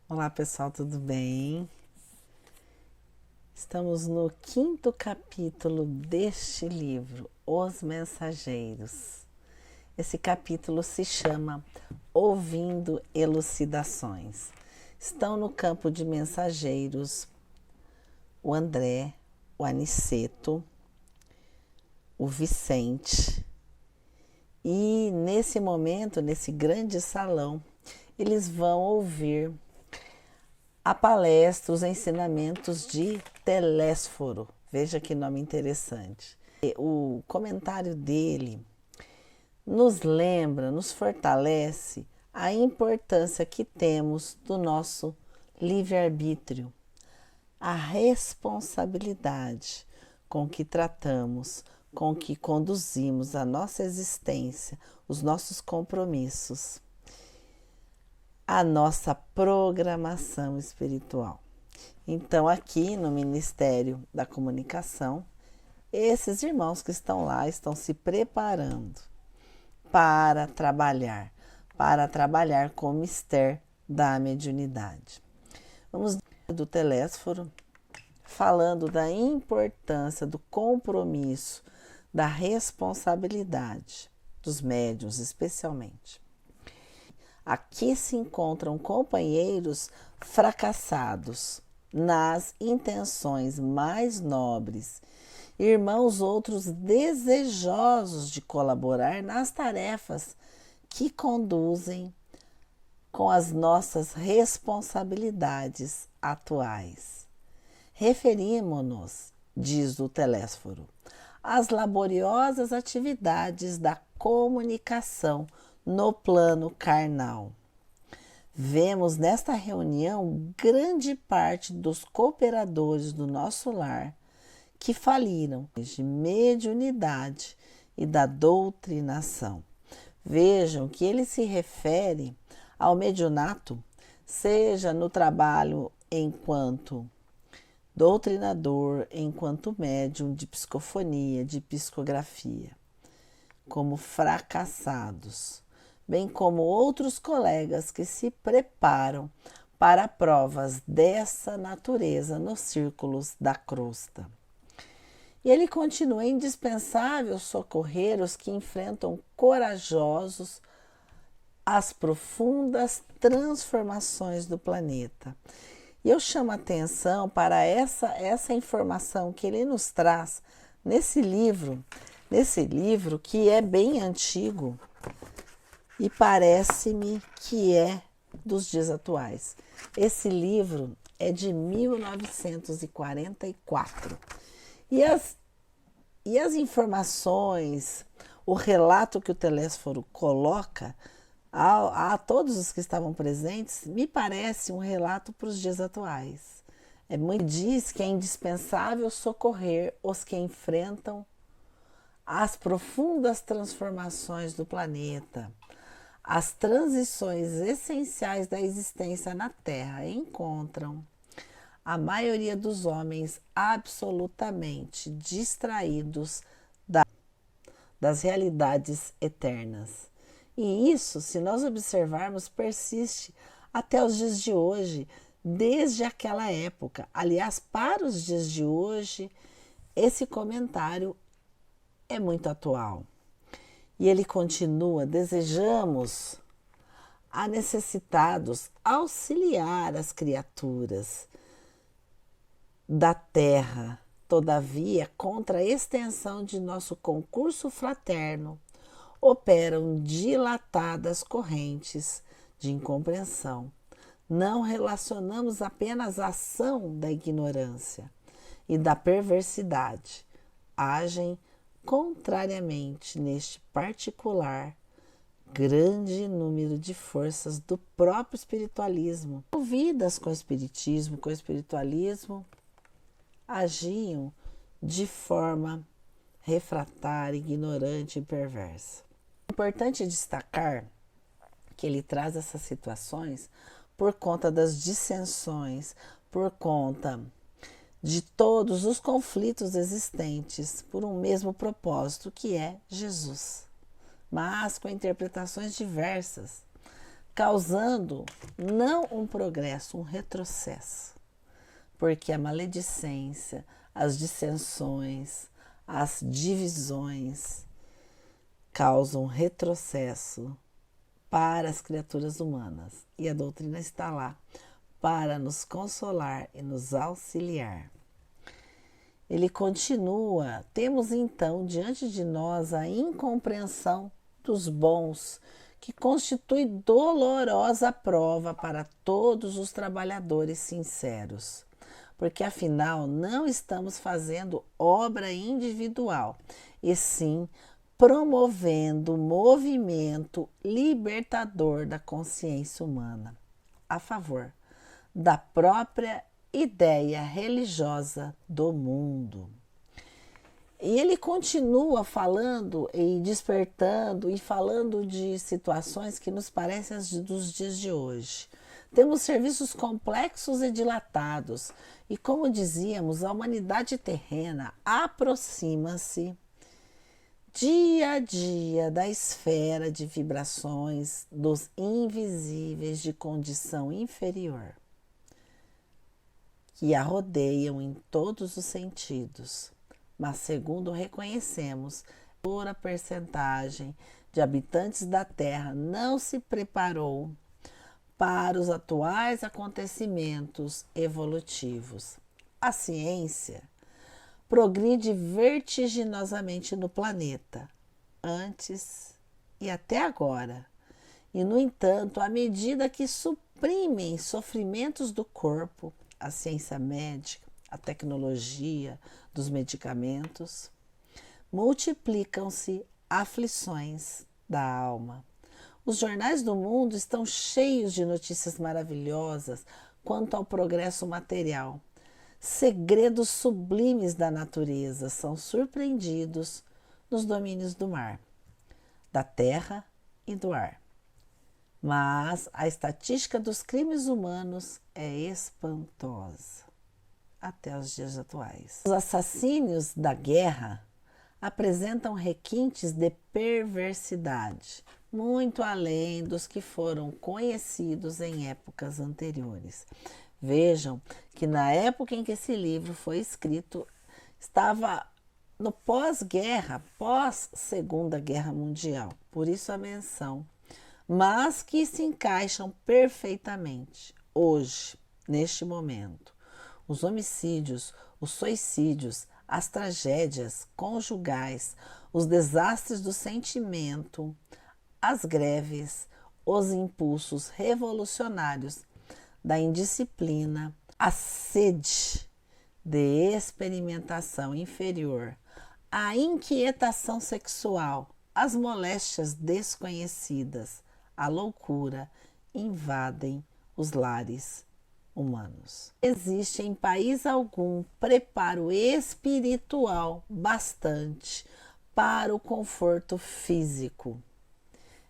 Olá pessoal, tudo bem? Estamos no quinto capítulo deste livro, Os Mensageiros. Esse capítulo se chama Ouvindo Elucidações. Estão no campo de mensageiros o André, o Aniceto, o Vicente. E nesse momento, nesse grande salão, eles vão ouvir a palestra, os ensinamentos de Telésforo. Veja que nome interessante. O comentário dele nos lembra, nos fortalece a importância que temos do nosso livre-arbítrio, a responsabilidade com que tratamos, com que conduzimos a nossa existência, os nossos compromissos, a nossa programação espiritual. Então, aqui no Ministério da Comunicação, esses irmãos que estão lá estão se preparando para trabalhar com o mistério da mediunidade. Vamos do Telésforo, falando da importância do compromisso, da responsabilidade dos médiuns, especialmente. Aqui se encontram companheiros fracassados nas intenções mais nobres, irmãos outros desejosos de colaborar nas tarefas que conduzem com as nossas responsabilidades atuais. Referimos-nos, diz o Telésforo, às laboriosas atividades da comunicação no plano carnal. Vemos nesta reunião grande parte dos cooperadores do nosso lar que faliram de mediunidade e da doutrinação. Vejam que ele se refere ao mediunato, seja no trabalho enquanto doutrinador, enquanto médium de psicofonia, de psicografia, como fracassados, bem como outros colegas que se preparam para provas dessa natureza nos círculos da crosta. E ele continua: é indispensável socorrer os que enfrentam corajosos as profundas transformações do planeta. E eu chamo a atenção para essa informação que ele nos traz nesse livro que é bem antigo e parece-me que é dos dias atuais. Esse livro é de 1944. E as informações, o relato que o Telésforo coloca a todos os que estavam presentes, me parece um relato para os dias atuais. Diz que é indispensável socorrer os que enfrentam as profundas transformações do planeta, as transições essenciais da existência na Terra encontram a maioria dos homens absolutamente distraídos das realidades eternas. E isso, se nós observarmos, persiste até os dias de hoje, desde aquela época. Aliás, para os dias de hoje, esse comentário é muito atual. E ele continua: desejamos a necessitados auxiliar as criaturas da terra, todavia, contra a extensão de nosso concurso fraterno, operam dilatadas correntes de incompreensão. Não relacionamos apenas a ação da ignorância e da perversidade, agem contrariamente neste particular grande número de forças do próprio espiritualismo, envolvidas com o espiritualismo, agiam de forma refratária, ignorante e perversa. É importante destacar que ele traz essas situações por conta das dissensões, por conta de todos os conflitos existentes por um mesmo propósito, que é Jesus, mas com interpretações diversas. causando não um progresso, um retrocesso, porque a maledicência, as dissensões, as divisões causam retrocesso para as criaturas humanas. E a doutrina está lá para nos consolar e nos auxiliar. Ele continua: temos então diante de nós a incompreensão dos bons, que constitui dolorosa prova para todos os trabalhadores sinceros, porque afinal não estamos fazendo obra individual, e sim promovendo o movimento libertador da consciência humana, a favor da própria ideia religiosa do mundo. E ele continua falando e despertando e falando de situações que nos parecem as dos dias de hoje. Temos serviços complexos e dilatados, e como dizíamos, a humanidade terrena aproxima-se dia a dia da esfera de vibrações dos invisíveis de condição inferior, que a rodeiam em todos os sentidos, mas segundo reconhecemos, a percentagem de habitantes da Terra não se preparou para os atuais acontecimentos evolutivos. A ciência progride vertiginosamente no planeta, antes e até agora, e no entanto, à medida que suprimem sofrimentos do corpo, a ciência médica, a tecnologia dos medicamentos, multiplicam-se aflições da alma. Os jornais do mundo estão cheios de notícias maravilhosas quanto ao progresso material. Segredos sublimes da natureza são surpreendidos nos domínios do mar, da terra e do ar. Mas a estatística dos crimes humanos é espantosa até os dias atuais. Os assassínios da guerra apresentam requintes de perversidade, muito além dos que foram conhecidos em épocas anteriores. Vejam que na época em que esse livro foi escrito, estava no pós-guerra, pós-Segunda Guerra Mundial, por isso a menção, mas que se encaixam perfeitamente hoje, neste momento. Os homicídios, os suicídios, as tragédias conjugais, os desastres do sentimento, as greves, os impulsos revolucionários da indisciplina, a sede de experimentação inferior, a inquietação sexual, as moléstias desconhecidas, a loucura invadem os lares humanos. Existe em país algum preparo espiritual bastante para o conforto físico.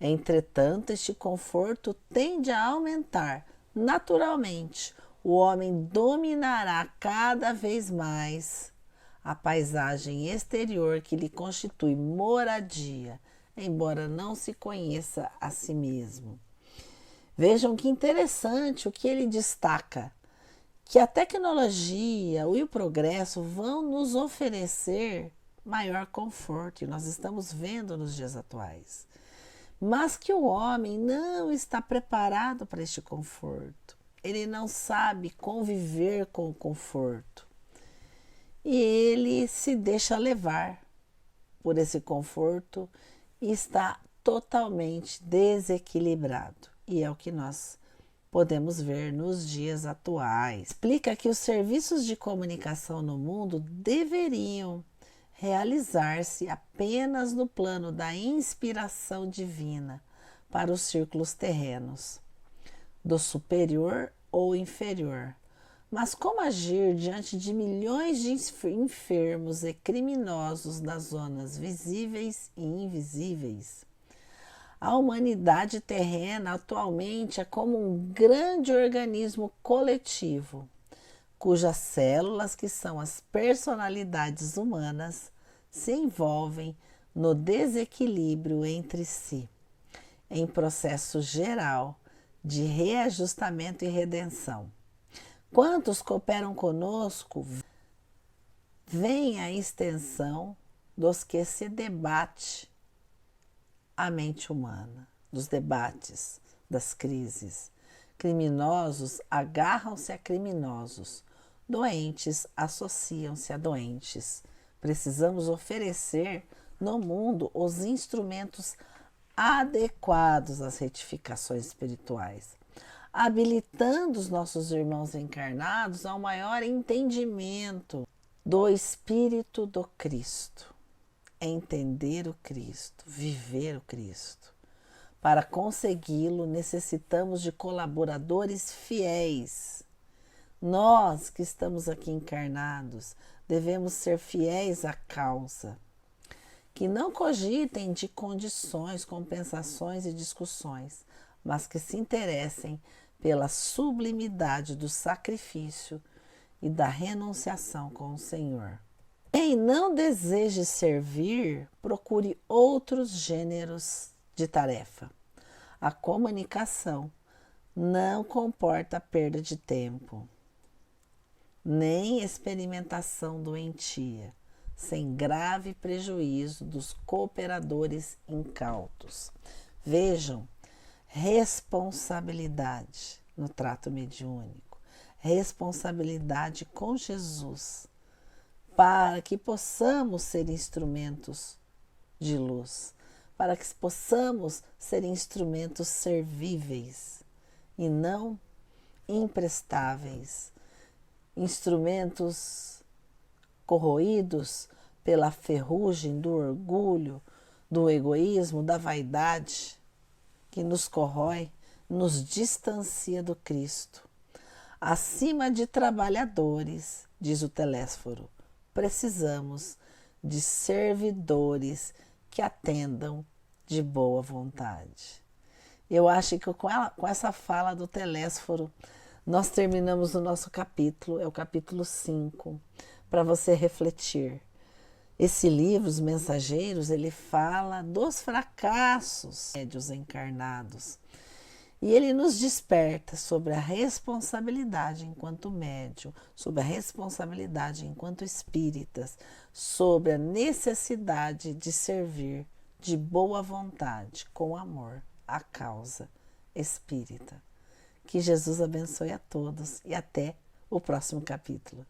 Entretanto, este conforto tende a aumentar naturalmente. O homem dominará cada vez mais a paisagem exterior que lhe constitui moradia, embora não se conheça a si mesmo. Vejam que interessante o que ele destaca, que a tecnologia e o progresso vão nos oferecer maior conforto, e nós estamos vendo nos dias atuais, mas que o homem não está preparado para este conforto, ele não sabe conviver com o conforto, e ele se deixa levar por esse conforto e está totalmente desequilibrado. E é o que nós podemos ver nos dias atuais. Explica que os serviços de comunicação no mundo deveriam realizar-se apenas no plano da inspiração divina para os círculos terrenos, do superior ou inferior. Mas como agir diante de milhões de enfermos e criminosos nas zonas visíveis e invisíveis? A humanidade terrena atualmente é como um grande organismo coletivo, cujas células, que são as personalidades humanas, se envolvem no desequilíbrio entre si, em processo geral de reajustamento e redenção. Quantos cooperam conosco, vem a extensão dos que se debate a mente humana, dos debates, das crises. Criminosos agarram-se a criminosos, doentes associam-se a doentes. Precisamos oferecer no mundo os instrumentos adequados às retificações espirituais, habilitando os nossos irmãos encarnados ao maior entendimento do Espírito do Cristo. Entender o Cristo, viver o Cristo. Para consegui-lo, necessitamos de colaboradores fiéis. Nós que estamos aqui encarnados, devemos ser fiéis à causa. Que não cogitem de condições, compensações e discussões, mas que se interessem pela sublimidade do sacrifício e da renunciação com o Senhor. Quem não deseje servir, procure outros gêneros de tarefa. A comunicação não comporta perda de tempo, nem experimentação doentia, sem grave prejuízo dos cooperadores incautos. Vejam, responsabilidade no trato mediúnico, responsabilidade com Jesus, para que possamos ser instrumentos de luz, para que possamos ser instrumentos servíveis e não imprestáveis, instrumentos corroídos pela ferrugem do orgulho, do egoísmo, da vaidade, que nos corrói, nos distancia do Cristo. Acima de trabalhadores, diz o Telésforo, precisamos de servidores que atendam de boa vontade. Eu acho que com essa fala do Telésforo, nós terminamos o nosso capítulo, é o capítulo 5, para você refletir. Esse livro, Os Mensageiros, ele fala dos fracassos médios encarnados. E ele nos desperta sobre a responsabilidade enquanto médium, sobre a responsabilidade enquanto espíritas, sobre a necessidade de servir de boa vontade, com amor, a causa espírita. Que Jesus abençoe a todos e até o próximo capítulo.